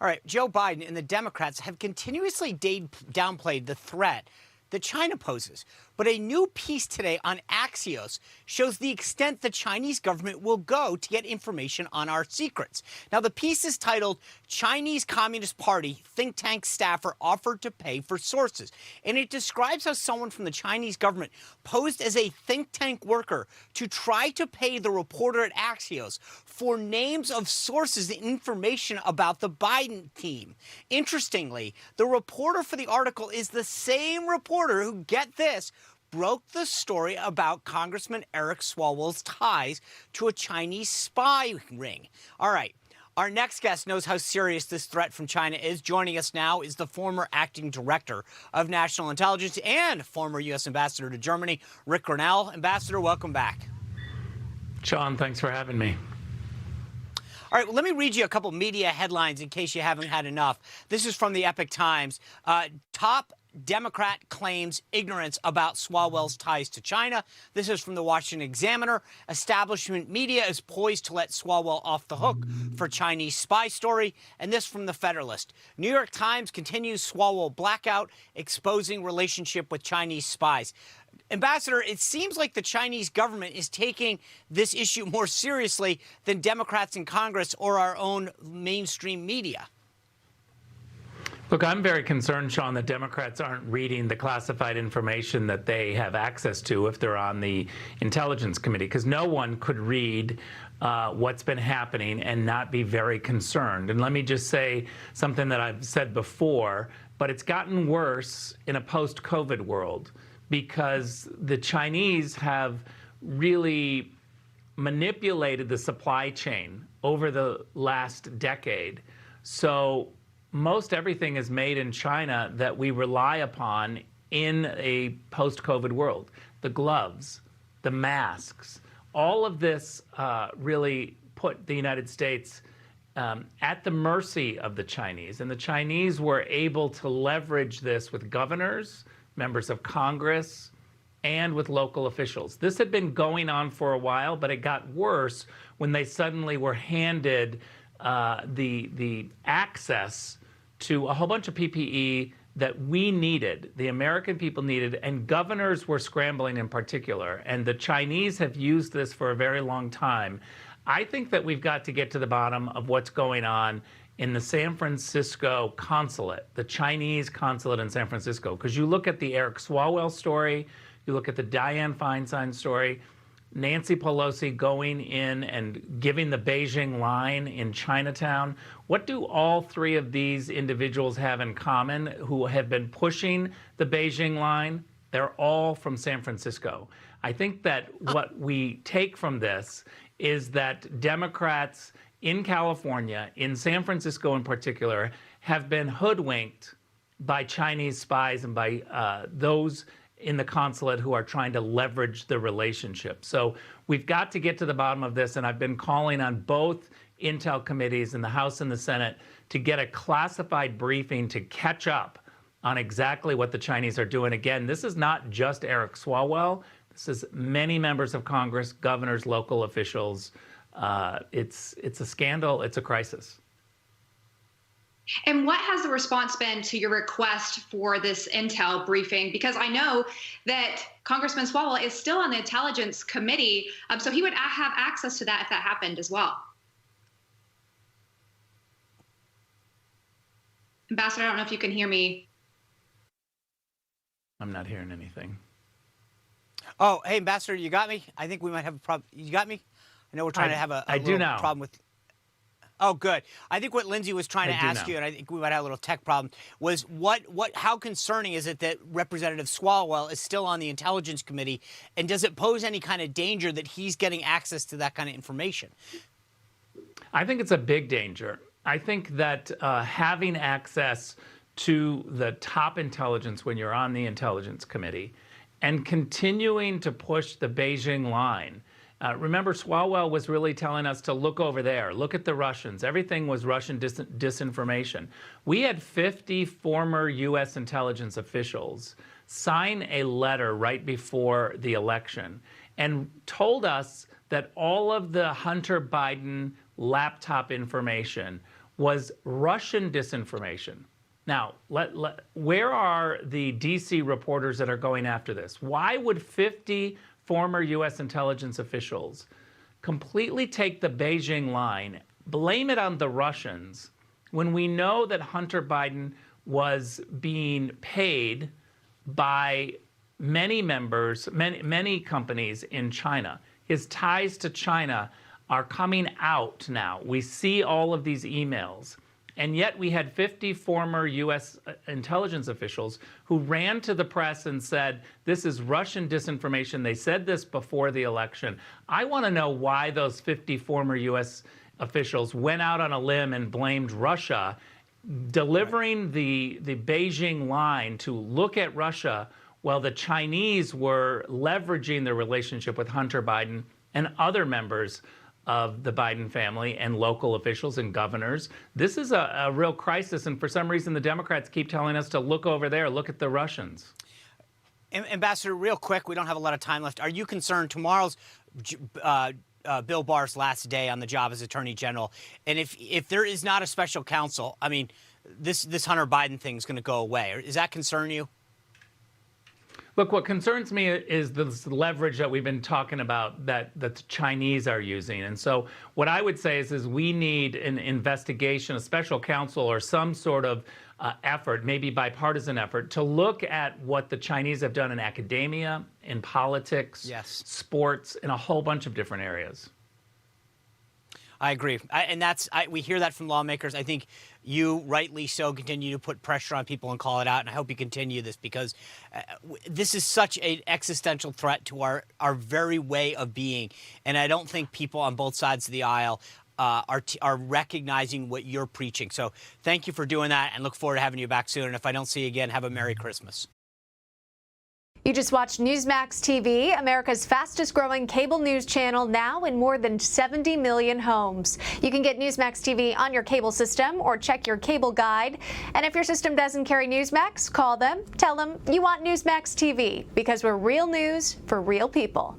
All right, Joe Biden and the Democrats have continuously downplayed the threat that China poses. But a new piece today on Axios shows the extent the Chinese government will go to get information on our secrets. Now, the piece is titled, Chinese Communist Party Think Tank Staffer Offered to Pay for Sources. And it describes how someone from the Chinese government posed as a think tank worker to try to pay the reporter at Axios for names of sources and information about the Biden team. Interestingly, the reporter for the article is the same reporter who, get this, broke the story about Congressman Eric Swalwell's ties to a Chinese spy ring. All right. Our next guest knows how serious this threat from China is. Joining us now is the former acting director of national intelligence and former U.S. ambassador to Germany, Rick Grenell. Ambassador, welcome back. Sean, thanks for having me. All right, well, let me read you a couple media headlines in case you haven't had enough. This is from the Epoch Times. Top Democrat claims ignorance about Swalwell's ties to China. This is from the Washington Examiner. Establishment media is poised to let Swalwell off the hook for Chinese spy story. And this from the Federalist. New York Times continues Swalwell blackout, exposing relationship with Chinese spies. Ambassador, it seems like the Chinese government is taking this issue more seriously than Democrats in Congress or our own mainstream media. Look, I'm very concerned, Sean, that Democrats aren't reading the classified information that they have access to if they're on the Intelligence Committee, because no one could read what's been happening and not be very concerned. And let me just say something that I've said before, but it's gotten worse in a post-COVID world because the Chinese have really manipulated the supply chain over the last decade. So most everything is made in China that we rely upon in a post-COVID world. The gloves, the masks, all of this really put the United States at the mercy of the Chinese. And the Chinese were able to leverage this with governors, members of Congress, and with local officials. This had been going on for a while, but it got worse when they suddenly were handed the access to a whole bunch of PPE that we needed, the American people needed, and governors were scrambling in particular. And the Chinese have used this for a very long time. I think that we've got to get to the bottom of what's going on in the San Francisco consulate, the Chinese consulate in San Francisco. Because you look at the Eric Swalwell story, you look at the Dianne Feinstein story, Nancy Pelosi going in and giving the Beijing line in Chinatown. What do all three of these individuals have in common who have been pushing the Beijing line? They're all from San Francisco. I think that what we take from this is that Democrats in California, in San Francisco in particular, have been hoodwinked by Chinese spies and by those in the consulate who are trying to leverage the relationship. So we've got to get to the bottom of this, and I've been calling on both intel committees in the House and the Senate to get a classified briefing to catch up on exactly what the Chinese are doing. Again, this is not just Eric Swalwell. This is many members of Congress, governors, local officials. It's a scandal. It's a crisis. And what has the response been to your request for this intel briefing? Because I know that Congressman Swalwell is still on the Intelligence Committee, so he would have access to that if that happened as well. Ambassador, I don't know if you can hear me. I'm not hearing anything. Oh, hey, Ambassador, you got me? I think we might have a problem. You got me? I know we're trying to have a little problem with... Oh, good. I think what Lindsay was trying to ask you, and I think we might have a little tech problem, was how concerning is it that Representative Swalwell is still on the Intelligence Committee, and does it pose any kind of danger that he's getting access to that kind of information? I think it's a big danger. I think that having access to the top intelligence when you're on the Intelligence Committee and continuing to push the Beijing line. Remember, Swalwell was really telling us to look over there, look at the Russians. Everything was Russian disinformation. We had 50 former U.S. intelligence officials sign a letter right before the election and told us that all of the Hunter Biden laptop information was Russian disinformation. Now, where are the DC reporters that are going after this? Why would 50 former U.S. intelligence officials completely take the Beijing line, blame it on the Russians, when we know that Hunter Biden was being paid by many members, many companies in China? His ties to China are coming out now. We see all of these emails. And yet we had 50 former U.S. intelligence officials who ran to the press and said, this is Russian disinformation. They said this before the election. I want to know why those 50 former U.S. officials went out on a limb and blamed Russia, delivering the Beijing line to look at Russia while the Chinese were leveraging their relationship with Hunter Biden and other members of the Biden family and local officials and governors. This is a real crisis, and for some reason the Democrats keep telling us to look over there, look at the Russians. Ambassador, real quick, we don't have a lot of time left. Are you concerned tomorrow's Bill Barr's last day on the job as Attorney General, and if there is not a special counsel, I mean, this Hunter Biden thing is going to go away? Does that concern you? Look, what concerns me is the leverage that we've been talking about that the Chinese are using. And so what I would say is we need an investigation, a special counsel, or some sort of effort, maybe bipartisan effort, to look at what the Chinese have done in academia, in politics, yes, sports, in a whole bunch of different areas. I agree. We hear that from lawmakers. I think you, rightly so, continue to put pressure on people and call it out. And I hope you continue this, because this is such an existential threat to our very way of being. And I don't think people on both sides of the aisle are recognizing what you're preaching. So thank you for doing that, and look forward to having you back soon. And if I don't see you again, have a Merry Christmas. You just watched Newsmax TV, America's fastest growing cable news channel, now in more than 70 million homes. You can get Newsmax TV on your cable system or check your cable guide. And if your system doesn't carry Newsmax, call them, tell them you want Newsmax TV, because we're real news for real people.